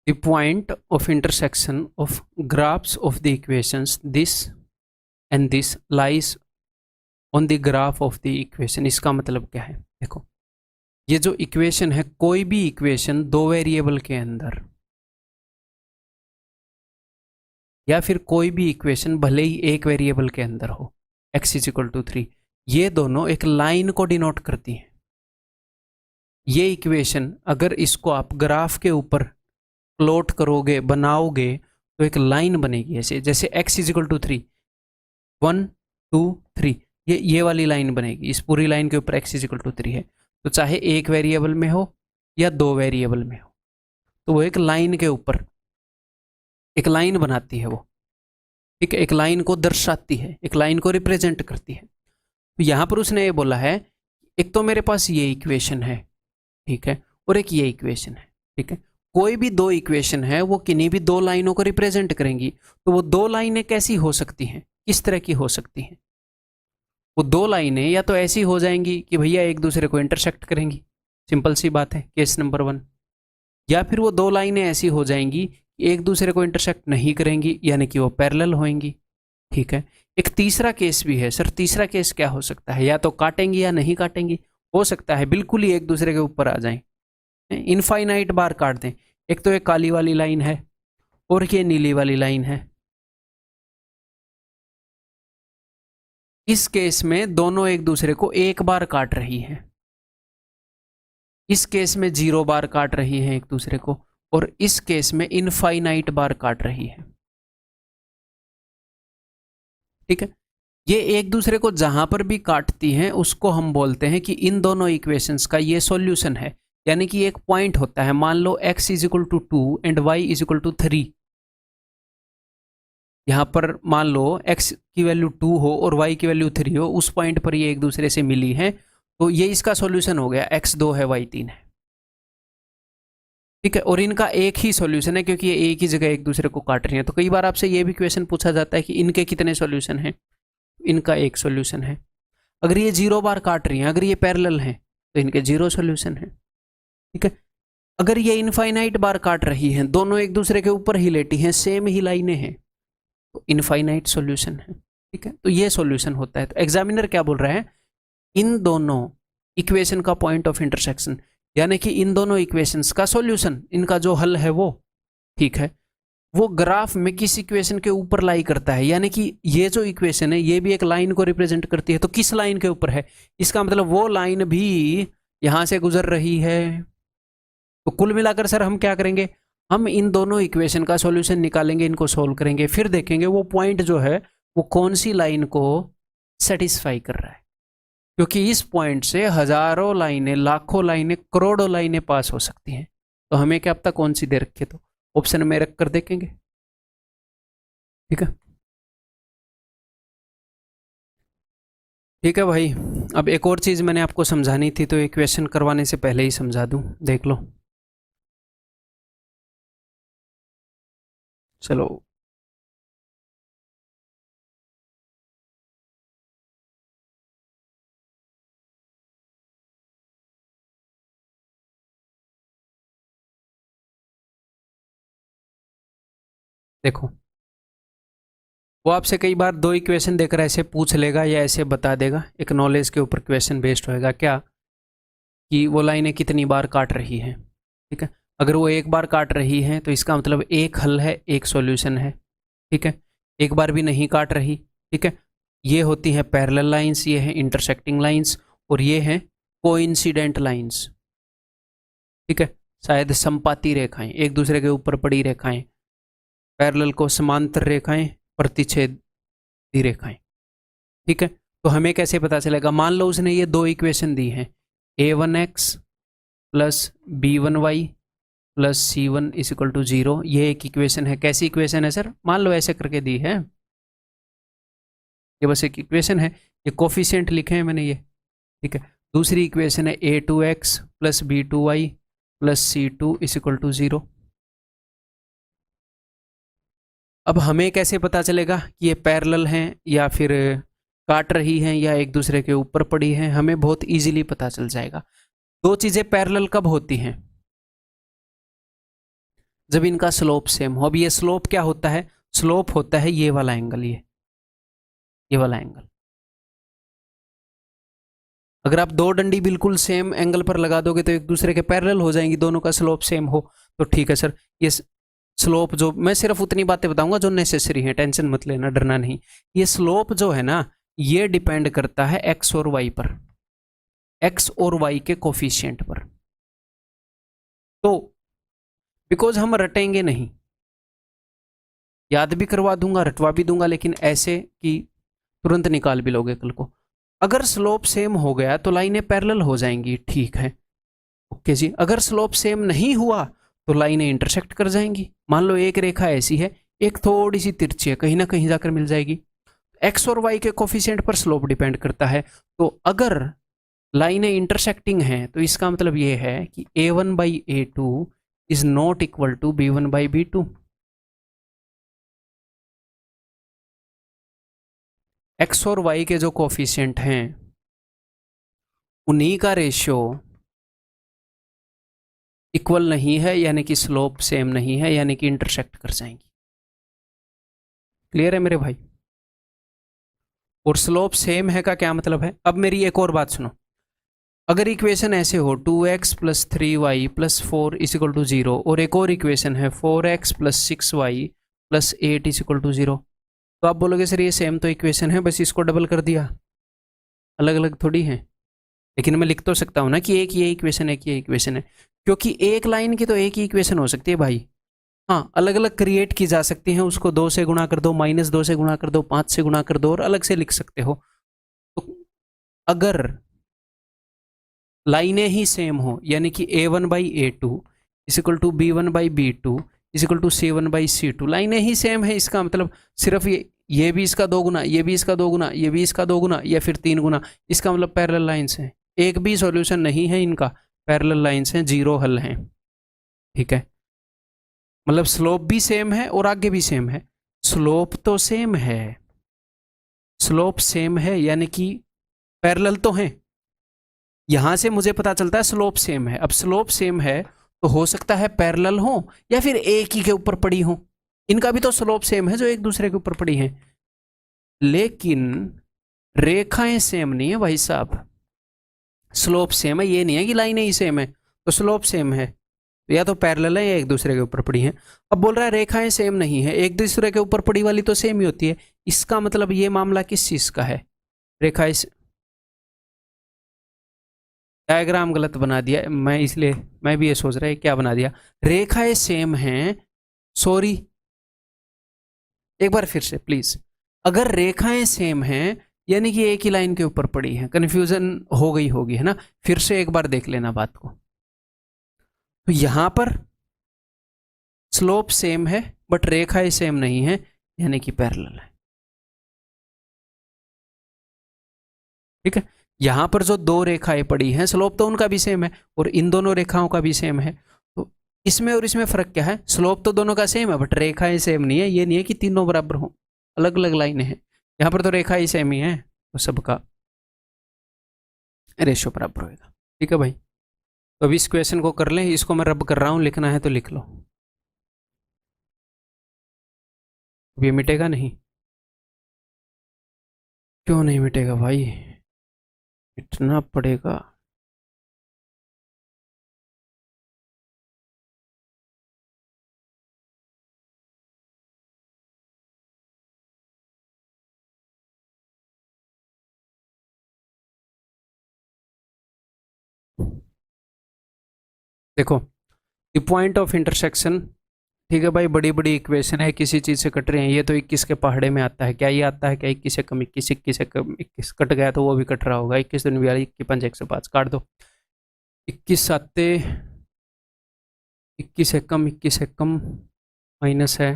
The point of intersection of graphs of the equations this and this lies on the graph of the equation। इसका मतलब क्या है, देखो ये जो इक्वेशन है, कोई भी इक्वेशन दो वेरिएबल के अंदर या फिर कोई भी इक्वेशन भले ही एक वेरिएबल के अंदर हो, x = 3, ये दोनों एक लाइन को डिनोट करती हैं। ये इक्वेशन अगर इसको आप ग्राफ के ऊपर प्लॉट करोगे, बनाओगे, तो एक लाइन बनेगी ऐसे, जैसे x = 3, 1 2 3, ये वाली लाइन बनेगी। इस पूरी लाइन के ऊपर x = 3 है, तो चाहे एक वेरिएबल में हो या दो वेरिएबल में हो, तो वो एक लाइन के ऊपर एक लाइन बनाती है वो, ठीक है, एक लाइन को दर्शाती है, एक लाइन को रिप्रेजेंट करती है। तो यहाँ पर उसने ये बोला है, एक तो मेरे पास ये इक्वेशन है, ठीक है, और एक ये इक्वेशन है, ठीक है, कोई भी दो इक्वेशन है वो किन्हीं भी दो लाइनों को रिप्रेजेंट करेंगी। तो वो दो लाइनें कैसी हो सकती हैं, किस तरह की हो सकती हैं? वो दो लाइनें या तो ऐसी हो जाएंगी कि भैया एक दूसरे को इंटरसेक्ट करेंगी, सिंपल सी बात है, केस नंबर 1। या फिर वो दो लाइनें ऐसी हो जाएंगी कि एक दूसरे को इंटरसेक्ट नहीं करेंगी, यानी कि वो पैरेलल होंगी, ठीक है। एक तीसरा केस भी है। सर तीसरा केस क्या हो सकता है? या तो काटेंगी या नहीं काटेंगी। हो सकता है बिल्कुल ही एक दूसरे के ऊपर आ जाएं, इनफाइनाइट बार काट दें। एक तो ये काली वाली लाइन है और ये नीली वाली लाइन है। इस केस में दोनों एक दूसरे को एक बार काट रही हैं, इस केस में 0 बार काट रही हैं एक दूसरे को, और इस केस में इनफाइनाइट बार काट रही है, ठीक है। ये एक दूसरे को जहां पर भी काटती हैं उसको हम बोलते हैं कि इन दोनों इक्वेशंस का ये सॉल्यूशन है। यानी कि एक पॉइंट होता है, मान लो x = 2 एंड y = 3। यहां पर मान लो x की वैल्यू 2 हो और y की वैल्यू 3 हो, उस पॉइंट पर ये एक दूसरे से मिली है, तो ये इसका सॉल्यूशन हो गया, x 2 है y 3 है, ठीक है। और इनका एक ही सॉल्यूशन है क्योंकि ये एक ही जगह एक दूसरे को काट रही हैं। तो कई बार आपसे ये भी क्वेश्चन पूछा जाता है कि इनके कितने सॉल्यूशन हैं। इनका एक सॉल्यूशन है। अगर ये 0 बार काट रही हैं, अगर ये पैरेलल हैं, तो इनके 0 सॉल्यूशन है, ठीक है। अगर ये इनफाइनाइट बार काट रही हैं, दोनों एक दूसरे के ऊपर ही लेटी हैं, सेम ही लाइनें हैं, तो इनफाइनाइट सॉल्यूशन है, ठीक है। तो ये सॉल्यूशन होता है। तो एग्जामिनर क्या बोल रहा है, इन दोनों इक्वेशन का पॉइंट ऑफ इंटरसेक्शन, यानी कि इन दोनों इक्वेशंस का सॉल्यूशन, इनका जो हल है वो, ठीक है, वो ग्राफ में किस इक्वेशन के ऊपर लाई करता है। यानी कि ये जो इक्वेशन है ये भी एक लाइन को रिप्रेजेंट करती है, तो किस लाइन के ऊपर है, इसका मतलब वो लाइन भी यहां से गुजर रही है। तो कुल मिलाकर सर हम क्या करेंगे, हम इन दोनों इक्वेशन का सॉल्यूशन निकालेंगे, इनको सोल्व करेंगे, फिर देखेंगे वो पॉइंट जो है वो कौन सी लाइन को सेटिस्फाई कर रहा है। क्योंकि इस पॉइंट से हजारों लाइनें, लाखों लाइनें, करोड़ों लाइनें पास हो सकती हैं। तो हमें क्या पता कौन सी दे रखी है, तो ऑप्शन में रख कर देखेंगे, ठीक है। ठीक है भाई, अब एक और चीज़ मैंने आपको समझानी थी, तो इक्वेशन करवाने से पहले ही समझा दूं, देख लो। चलो देखो, वो आपसे कई बार दो इक्वेशन देकर ऐसे पूछ लेगा या ऐसे बता देगा, एक नॉलेज के ऊपर क्वेश्चन बेस्ड होएगा क्या, कि वो लाइनें कितनी बार काट रही हैं, ठीक है। अगर वो एक बार काट रही हैं तो इसका मतलब एक हल है, एक सॉल्यूशन है, ठीक है। एक बार भी नहीं काट रही, ठीक है, ये होती है पैरेलल लाइंस, ये है इंटरसेक्टिंग लाइंस, और ये हैं कोइंसिडेंट लाइंस, ठीक है। शायद संपाती रेखाएं, एक दूसरे के ऊपर पड़ी रेखाएं, पैरेलल को समांतर रेखाएं, प्रतिच्छेदी रेखाएं, ठीक है। तो हमें कैसे पता चलेगा, मान लो उसने ये दो इक्वेशन दी हैं, a1x plus b1y plus c1 = 0, ये एक इक्वेशन है। कैसी इक्वेशन है सर, मान लो ऐसे करके दी है, ये बस एक इक्वेशन है, ये कोफिशिएंट लिखे हैं मैंने ये, ठीक है। दूसरी इक्वेशन है a2x plus b2y plus c2 = 0। अब हमें कैसे पता चलेगा कि ये पैरेलल हैं या फिर काट रही हैं या एक दूसरे के ऊपर पड़ी हैं? हमें बहुत इजीली पता चल जाएगा। दो चीजें पैरेलल कब होती हैं, जब इनका स्लोप सेम हो। अब ये स्लोप क्या होता है? स्लोप होता है ये वाला एंगल, ये वाला एंगल। अगर आप दो डंडी बिल्कुल सेम एंगल पर लगा दोगे तो एक दूसरे के पैरेलल हो जाएंगी, दोनों का स्लोप सेम हो तो ठीक है सर। ये स्लोप जो, मैं सिर्फ उतनी बातें बताऊंगा जो नेसेसरी है, टेंशन मत लेना, डरना नहीं। ये स्लोप जो है ना, ये डिपेंड करता है एक्स और वाई पर, एक्स और वाई के कोफिशिएंट पर। तो बिकॉज हम रटेंगे नहीं, याद भी करवा दूंगा, रटवा भी दूंगा, लेकिन ऐसे कि तुरंत निकाल भी लोगे कल को। अगर स्लोप सेम हो गया तो लाइनें पैरेलल हो जाएंगी, ठीक है, ओके जी। अगर स्लोप सेम नहीं हुआ तो लाइनें इंटरसेक्ट कर जाएंगी। मान लो एक रेखा ऐसी है, एक थोड़ी सी तिरछी है, कहीं ना कहीं जाकर मिल जाएगी। एक्स और वाई के कोफिशिएंट पर स्लोप डिपेंड करता है। तो अगर लाइनें इंटरसेक्टिंग हैं तो इसका मतलब ये है कि a1/a2 is not equal to b1/b2। X और वाई के जो कोफिशिएंट हैं उन्हीं का रेशियो इक्वल नहीं है, यानी कि स्लोप सेम नहीं है, यानी कि इंटरसेक्ट कर जाएंगी। क्लियर है मेरे भाई? और स्लोप सेम है का क्या मतलब है? अब मेरी एक और बात सुनो। अगर इक्वेशन ऐसे हो 2x + 3y + 4 = 0, और एक और इक्वेशन है 4x + 6y + 8 = 0, तो आप बोलोगे सर ये सेम तो इक्वेशन है, बस इसको डबल कर दिया, अलग अलग थोड़ी है। लेकिन मैं लिख तो सकता हूँ ना कि एक ये इक्वेशन है, कि ये इक्वेशन है, क्योंकि एक लाइन की तो एक ही इक्वेशन हो सकती है भाई। हाँ, अलग अलग क्रिएट की जा सकती हैं, उसको 2 से गुणा कर दो, -2 से गुणा कर दो, 5 से गुणा कर दो, और अलग से लिख सकते हो। तो अगर लाइनें ही सेम हो, यानी कि a1/a2 = b1/b2 = c1/c2, लाइनें ही सेम है, इसका मतलब सिर्फ ये भी इसका 2 गुना, ये भी इसका 2 गुना, ये भी इसका 2 गुना, या फिर 3 गुना, इसका मतलब पैरेलल लाइंस हैं। एक भी सॉल्यूशन नहीं है इनका, पैरेलल लाइंस हैं, जीरो हल हैं, ठीक है। मतलब स्लोप भी सेम है और आगे भी सेम है। स्लोप तो सेम है, स्लोप सेम है यानी कि पैरेलल तो हैं। यहां से मुझे पता चलता है स्लोप सेम है। अब स्लोप सेम है तो हो सकता है पैरेलल हो या फिर एक ही के ऊपर पड़ी हो। इनका भी तो स्लोप सेम है जो एक दूसरे के ऊपर पड़ी हैं, लेकिन रेखाएं सेम नहीं है भाई साहब। स्लोप सेम है, ये नहीं है कि लाइनें ही सेम है, तो स्लोप सेम है, या तो पैरेलल है या एक दूसरे के ऊपर पड़ी हैं। अब बोल रहा है रेखाएं सेम नहीं है, एक दूसरे के ऊपर पड़ी वाली तो सेम ही होती है। इसका मतलब ये मामला किस चीज का है? रेखाएं, डायग्राम गलत बना दिया मैं, इसलिए मैं भी ये सोच रहा है क्या बना दिया। रेखाएं सेम हैं, सॉरी एक बार फिर से प्लीज। अगर रेखाएं सेम हैं यानी कि एक ही लाइन के ऊपर पड़ी हैं, कंफ्यूजन हो गई होगी है ना, फिर से एक बार देख लेना बात को। तो यहां पर स्लोप सेम है बट रेखाएं सेम नहीं है, यानी कि पैरेलल है, ठीक है। यहां पर जो दो रेखाएं पड़ी हैं, स्लोप तो उनका भी सेम है और इन दोनों रेखाओं का भी सेम है। तो इसमें और इसमें फर्क क्या है? स्लोप तो दोनों का सेम है बट रेखाएं सेम नहीं है। ये नहीं है कि तीनों बराबर हो, अलग अलग लाइनें हैं। यहां पर तो रेखा ही सेम ही है, तो सबका रेशियो बराबर होगा, ठीक है भाई। तो अभी इस क्वेश्चन को कर लें, इसको मैं रब कर रहा हूं, लिखना है तो लिख लो। ये मिटेगा नहीं? क्यों नहीं मिटेगा भाई? मिटना पड़ेगा। देखो, द पॉइंट ऑफ इंटरसेक्शन, ठीक है भाई, बड़ी बड़ी इक्वेशन है, किसी चीज से कट रहे हैं। ये तो 21 के पहाड़े में आता है, क्या ये आता है क्या? 21 से कम 21, 21 से कम 21 कट गया तो वो भी कट रहा होगा। 21 दूनी 42, 21 5 105, काट दो। 21 आते, 21 से कम, 21 से कम माइनस है,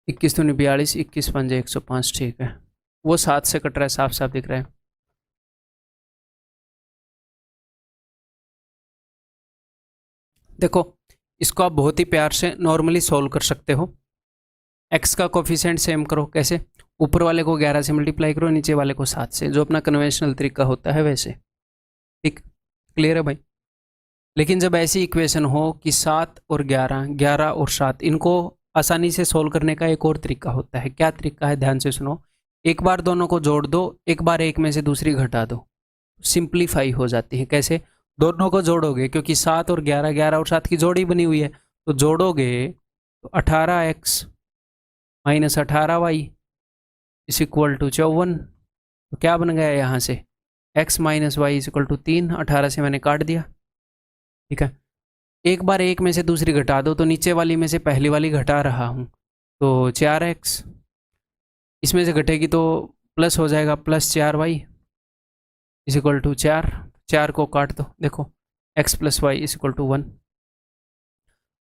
21 दूनी 42, 21 5 105, ठीक है। वो 7 से कट रहा है, साफ साफ दिख रहा है। देखो, इसको आप बहुत ही प्यार से नॉर्मली सॉल्व कर सकते हो। एक्स का कोफिशिएंट सेम करो, कैसे? ऊपर वाले को 11 से मल्टीप्लाई करो, नीचे वाले को 7 से, जो अपना कन्वेंशनल तरीका होता है वैसे, ठीक। क्लियर है भाई? लेकिन जब ऐसी इक्वेशन हो कि 7 और 11, 11 और 7, इनको आसानी से सोल्व करने का एक और तरीका होता है। क्या तरीका है, ध्यान से सुनो। एक बार दोनों को जोड़ दो, एक बार एक में से दूसरी घटा दो, सिंप्लीफाई हो जाती है। कैसे? दोनों को जोड़ोगे, क्योंकि 7 और 11, 11 और 7 की जोड़ी बनी हुई है, तो जोड़ोगे तो 18x minus 18y is equal to 54। तो क्या बन गया यहाँ से, x minus y is equal to 3। 18 से मैंने काट दिया, ठीक है। एक बार एक में से दूसरी घटा दो, तो नीचे वाली में से पहली वाली घटा रहा हूँ, तो 4x, इसमें से घटेगी तो प्लस हो जाएगा, plus 4y is equal to 4। 4 को काट दो, देखो x plus y is equal to 1।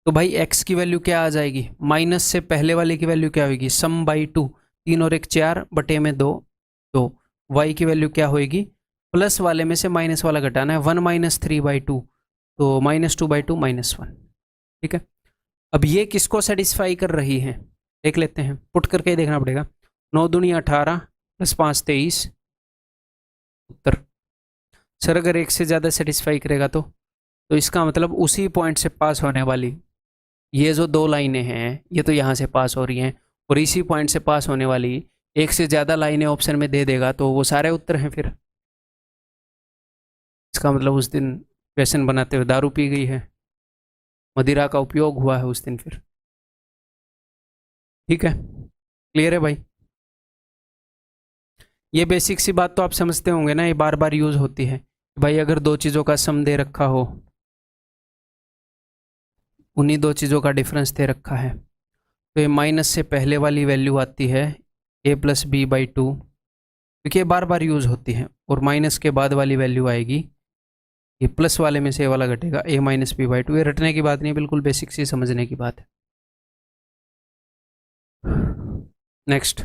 तो भाई x की वैल्यू क्या आ जाएगी, माइनस से पहले वाले की वैल्यू क्या होगी, सम बाई 2, 3 और 1 4 बटे में 2, तो y की वैल्यू क्या होएगी, प्लस वाले में से माइनस वाला घटाना है, 1 माइनस 3/2, तो -2/2 -1, ठीक है। अब ये किसको सेटिस्फाई कर रही है, देख लेते हैं, पुट करके ही देखना पड़ेगा। 9 दूनी 18 प्लस 5 23, उत्तर। सर अगर एक से ज़्यादा सेटिस्फाई करेगा तो इसका मतलब उसी पॉइंट से पास होने वाली ये जो दो लाइनें हैं, ये तो यहाँ से पास हो रही हैं, और इसी पॉइंट से पास होने वाली एक से ज़्यादा लाइनें ऑप्शन में दे देगा, तो वो सारे उत्तर हैं फिर। इसका मतलब उस दिन क्वेश्चन बनाते हुए दारू पी गई है, मदिरा का उपयोग हुआ है उस दिन फिर। ठीक है, क्लियर है भाई? ये बेसिक सी बात तो आप समझते होंगे ना, ये बार बार यूज होती है। भाई अगर दो चीज़ों का सम दे रखा हो, उन्हीं दो चीज़ों का डिफरेंस दे रखा है, तो ये माइनस से पहले वाली वैल्यू आती है a+b/2, क्योंकि ये बार बार यूज होती है, और माइनस के बाद वाली वैल्यू आएगी, ये प्लस वाले में से वाला घटेगा, a-b/2। ये रटने की बात नहीं है, बिल्कुल बेसिक सी समझने की बात है। Next,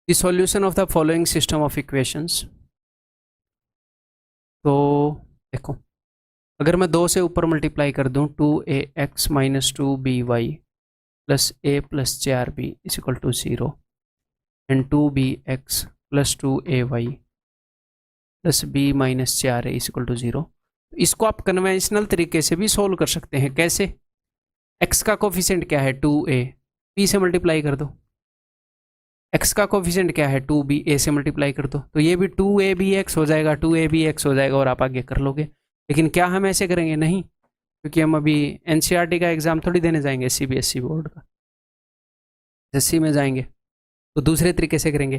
the solution of the following system of equations. तो देखो, अगर मैं 2 से ऊपर मल्टीप्लाई कर दूं, 2ax minus 2by plus a plus 4b is equal to 0 and 2bx plus 2ay plus b minus 4a is equal to 0, इसको आप कन्वेंशनल तरीके से भी सोल्व कर सकते हैं। कैसे? x का कोफिशिएंट क्या है, 2a, b से मल्टीप्लाई कर दो। x का कोफिशिएंट क्या है, 2b, a से मल्टीप्लाई कर दो, तो ये भी 2abx हो जाएगा, 2abx हो जाएगा, और आप आगे कर लोगे। लेकिन क्या हम ऐसे करेंगे? नहीं, क्योंकि हम अभी एनसीईआरटी का एग्जाम थोड़ी देने जाएंगे, सीबीएसई बोर्ड का, एसएससी में जाएंगे तो दूसरे तरीके से करेंगे।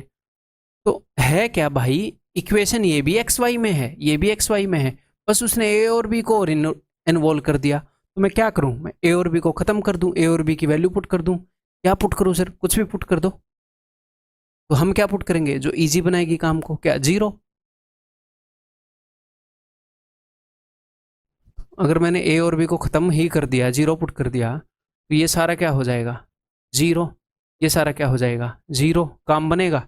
तो है क्या भाई, इक्वेशन ये भी एक्स वाई में है, ये भी एक्स वाई में है, बस उसने ए और बी को इन्वॉल्व कर दिया। तो मैं क्या करूं, मैं ए और बी को खत्म कर दूं, ए और बी की वैल्यू पुट कर दूं। क्या पुट करूं सर? कुछ भी पुट कर दो। तो हम क्या पुट करेंगे जो इजी बनाएगी काम को, क्या, 0। अगर मैंने ए और बी को खत्म ही कर दिया, 0 पुट कर दिया, तो ये सारा क्या हो जाएगा, 0। ये सारा क्या हो जाएगा, 0। काम बनेगा?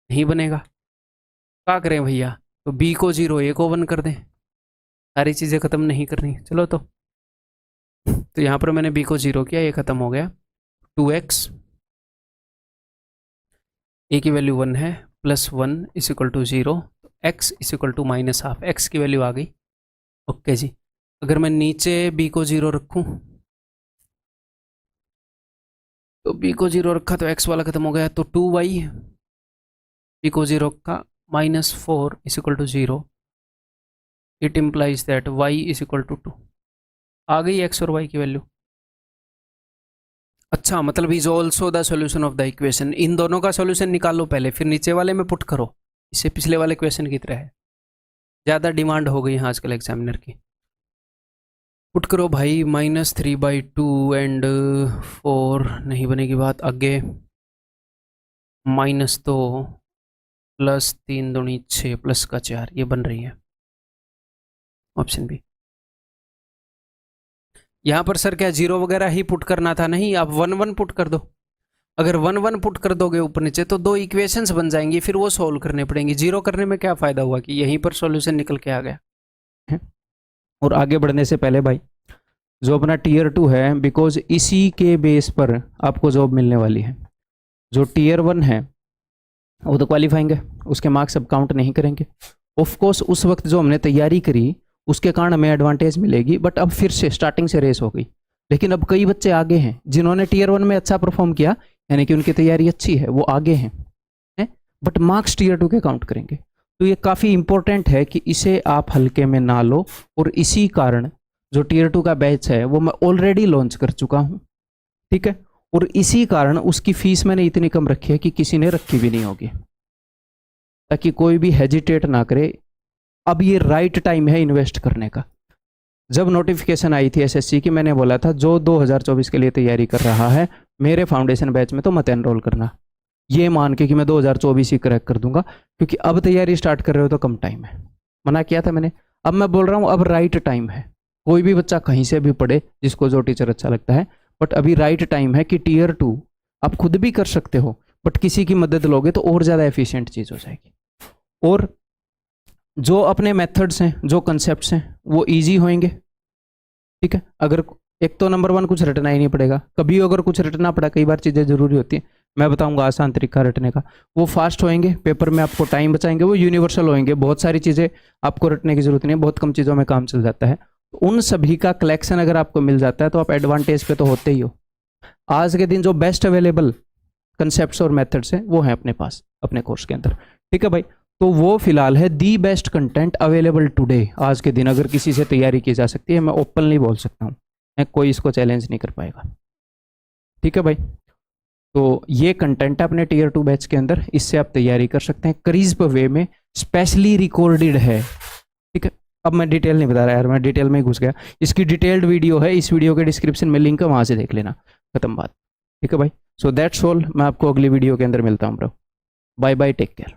नहीं बनेगा। क्या करें भैया, तो बी को 0, ए को 1 कर दें, सारी चीज़ें ख़त्म नहीं करनी। चलो तो यहाँ पर मैंने बी को 0 किया, ये ख़त्म हो गया। 2x, ए की वैल्यू 1 है, plus 1 is equal to 0, x is equal to -half, x की वैल्यू आ गई। ओके जी, अगर मैं नीचे b को 0 रखूँ, तो b को 0 रखा तो x वाला खत्म हो गया, तो 2y, b को 0 का -4 is equal to 0, it implies that y is equal to 2। आ गई x और y की वैल्यू। अच्छा, मतलब is also the solution of the equation. इन दोनों का सॉल्यूशन निकालो पहले, फिर नीचे वाले में पुट करो। इससे पिछले वाले क्वेश्चन की तरह है, ज़्यादा डिमांड हो गई है आजकल एग्जामिनर की। पुट करो भाई, -3/2 एंड 4 नहीं बनेगी बात, आगे -2 प्लस 3 दूनी 6 प्लस का 4, ये बन रही है ऑप्शन बी। यहाँ पर सर क्या 0 वगैरह ही पुट करना था? नहीं, आप 1 1 पुट कर दो। अगर 1 1 पुट कर दोगे ऊपर नीचे, तो 2 इक्वेशंस बन जाएंगी, फिर वो सोल्व करने पड़ेंगी। 0 करने में क्या फ़ायदा हुआ कि यहीं पर सॉल्यूशन निकल के आ गया। और आगे बढ़ने से पहले भाई, जो अपना Tier 2 है, बिकॉज इसी के बेस पर आपको जॉब मिलने वाली है। जो टीयर 1 है वो तो क्वालिफाइंग है, उसके मार्क्स अब काउंट नहीं करेंगे। ऑफ कोर्स उस वक्त जो हमने तैयारी करी उसके कारण हमें एडवांटेज मिलेगी, बट अब फिर से स्टार्टिंग से रेस हो गई। लेकिन अब कई बच्चे आगे हैं जिन्होंने टीयर 1 में अच्छा परफॉर्म किया, यानी कि उनकी तैयारी अच्छी है, वो आगे हैं, बट मार्क्स टीयर 2 के काउंट करेंगे। तो ये काफ़ी इंपॉर्टेंट है कि इसे आप हल्के में ना लो, और इसी कारण जो टीयर 2 का बैच है वो मैं ऑलरेडी लॉन्च कर चुका हूँ, ठीक है। और इसी कारण उसकी फीस मैंने इतनी कम रखी है कि किसी ने रखी भी नहीं होगी, ताकि कोई भी हेजिटेट ना करे। अब ये राइट टाइम है इन्वेस्ट करने का। जब नोटिफिकेशन आई थी एसएससी की, मैंने बोला था जो 2024 के लिए तैयारी कर रहा है मेरे फाउंडेशन बैच में तो मत एनरोल करना, ये मान के कि मैं 2024 ही क्रैक कर दूंगा, क्योंकि अब तैयारी स्टार्ट कर रहे हो तो कम टाइम है। मना किया था मैंने, अब मैं बोल रहा हूँ अब राइट टाइम है। कोई भी बच्चा कहीं से भी पढ़े, जिसको जो टीचर अच्छा लगता है, बट अभी राइट टाइम है कि टीयर 2 आप खुद भी कर सकते हो, बट किसी की मदद लोगे तो और ज़्यादा एफिशिएंट चीज़ हो जाएगी। और जो अपने मेथड्स हैं, जो कंसेप्ट्स हैं, वो ईजी होंगे, ठीक है। अगर एक तो नंबर 1 कुछ रटना ही नहीं पड़ेगा, कभी अगर कुछ रटना पड़ा, कई बार चीज़ें ज़रूरी होती हैं, मैं बताऊंगा आसान तरीका रटने का, वो फास्ट होएंगे, पेपर में आपको टाइम बचाएंगे, वो यूनिवर्सल होएंगे, बहुत सारी चीज़ें आपको रटने की जरूरत नहीं है, बहुत कम चीज़ों में काम चल जाता है। तो उन सभी का कलेक्शन अगर आपको मिल जाता है तो आप एडवांटेज पे तो होते ही हो। आज के दिन जो बेस्ट अवेलेबल कंसेप्ट्स और मेथड्स हैं वो हैं अपने पास, अपने कोर्स के अंदर, ठीक है भाई। तो वो फिलहाल है the best content available today. आज के दिन अगर किसी से तैयारी की जा सकती है, मैं ओपनली बोल सकता हूँ, कोई इसको चैलेंज नहीं कर पाएगा, ठीक है भाई। तो ये कंटेंट है अपने टीयर 2 बैच के अंदर, इससे आप तैयारी कर सकते हैं, क्रिस्प वे में, स्पेशली रिकॉर्डेड है, ठीक है। अब मैं डिटेल नहीं बता रहा यार, मैं डिटेल में ही घुस गया। इसकी डिटेल्ड वीडियो है, इस वीडियो के डिस्क्रिप्शन में लिंक है, वहां से देख लेना, खत्म बात, ठीक है भाई। सो दैट्स ऑल, मैं आपको अगली वीडियो के अंदर मिलता हूँ bro, bye bye, take care.